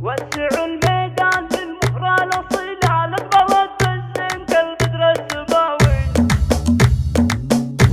وسعوا الميدان للمهرة الأصيلة للبلد بالزين كالبدر السماوي.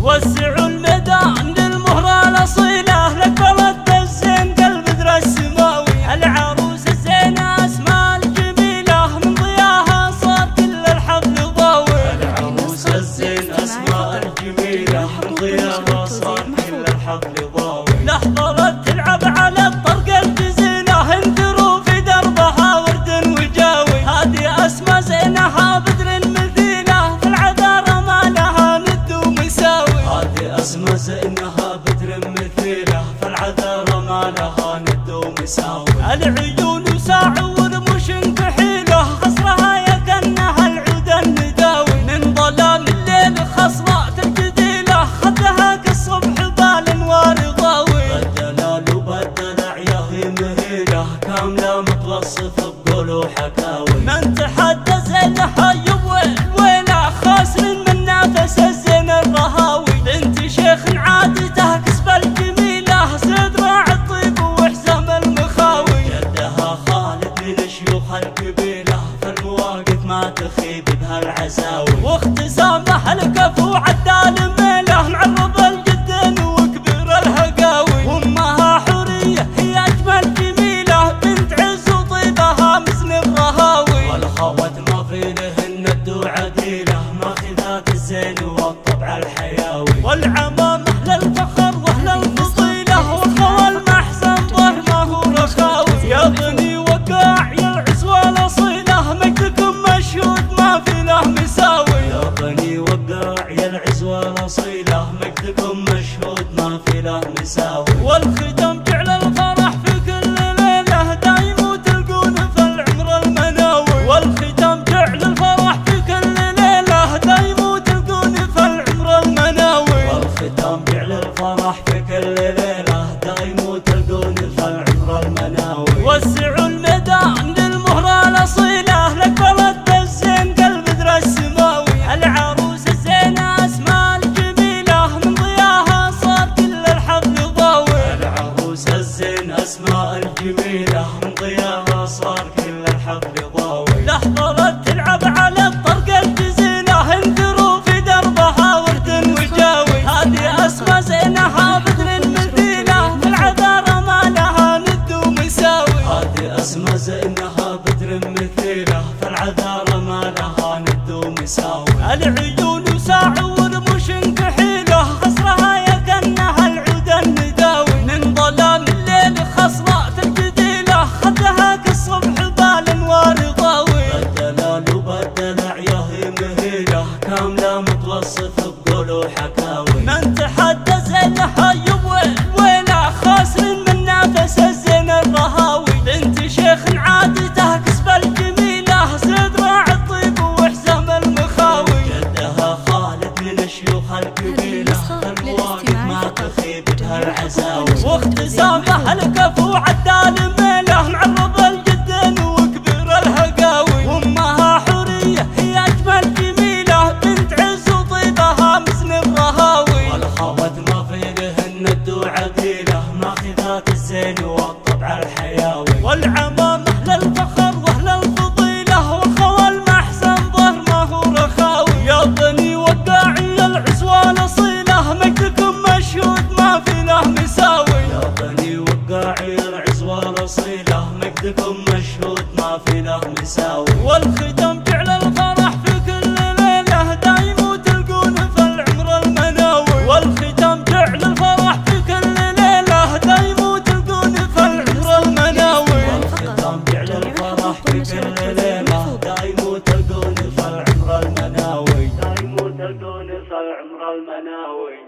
وسعوا الميدان للمهرة الأصيلة للبلد بالزين كالبدر السماوي. العروس الزينة أسماء الجميلة من ضياها صار كل الحفل ضاوي. العروس الزين أسماء الجميلة من ضياها صار كل الحفل ضاوي. لحظة تلعب على الطرق الجزيلة انثروا في دربها ورد وجاوي. هذه أسماء زينها بدر مثيلة في العذارى ما لها ند ومساوي. هذه أسماء زينها بدر مثيلة في العذارى ما لها ند ومساوي. العيون ساع ورموش كحيلة خصرها يكنها العود النداوي. من ظلام الليل خصراء الجديلة خدها كالصبح بالانوار ضاوي. بالدلال وبالدلع يا هي مهيلة كاملة متوصفة بقول وحكاوي. من تحدى زينها يبوي الويلة خاسر من نافس الزين الرهاوي. بنت شيخ عادته كسب الجميلة صدر الطيب وحزام المخاوي. جدها خالد من شيوخ القبيلة في المواقف ما تخيب بها العزاوي. واختسامه الكفو عدال ميله معرض الجدين وكبير الهقاوي. وامها حورية هي اجمل جميلة بنت عز وطيبها مثل الرهاوي. والخوات ما في لهن الدو عديلة ماخذات الزين والطبع الحياوي. والعمامة للفخر واهل الفضيلة والخوى المحسن ظهر ما هو رخاوي. يا بني وقاع يا العزوة الأصيلة مجدكم مشهود ما في له مساوي. يا بني وقاع يا العزوة الأصيلة مجدكم مشهود ما في له مساوي. والختم جعل الفرح في كل ليلة دايم وتلقون في العمر المناوي. والختم جعل الفرح في كل ليلة دايم وتلقون في العمر المناوي. والختام جعل الفرح في كل ليلة دايم وتلقون في العمر المناوي. وسعوا الميدان للمهرة الأصيلة للبلد بالزين كالبدر السماوي. العروس الزينة أسماء الجميلة من ضياها صار كل الحفل ضاوي. العروس الزين أسماء الجميلة من ضياها صار كل الحفل ضاوي. لحظة تلعب على الطرق الجزيلة انثروا في دربها ورد وجاوي. هذه أسماء زينها بدر مثيلة في العذارى ما لها ند ومساوي. هذه أسماء زينها بدر مثيلة في العذارى ما لها ند ومساوي. العيون ساع ورموش كحيلة خصرها يكنها العود النداوي. من ظلام الليل خصراء الجديلة خدها كالصبح بالانوار ضاوي. بالدلال وبالدلع يا هي مهيلة كاملة متوصفة بقول وحكاوي. من تحدى زينها يبوي الويلة خاسر من نافس الزين الرهاوي. بنت شيخ عادته كسب الجميلة صدر الطيب وحزام المخاوي. جدها خالد من شيوخ القبيلة المواقف ما تخيب بها العزاوي. واختسامه الكفو عدال ميله معرض الجدين وكبير الهقاوي. وامها حورية هي اجمل جميلة بنت عز وطيبها مثل الرهاوي. والخوات ما في لهن الدو عديلة ماخذات الزين والطبع الحياوي. والعمامة للفخر واهل الفضيلة والخوى المحسن ظهر ما هو رخاوي. يا بني وقاع يا العزوة الأصيلة مجدكم مشهود ما في له مساوي. يا بني وقاع يا العزوة الأصيلة مجدكم مشهود ما في له مساوي. والختم جعل الفرح في كل ليلة دايم وتلقون في العمر المناوي. والختم جعل الفرح في كل ليلة دايم وتلقون في العمر المناوي. والختام جعل الفرح في كل ليلة دايم وتلقون في العمر المناوي. دايم وتلقون في العمر المناوي.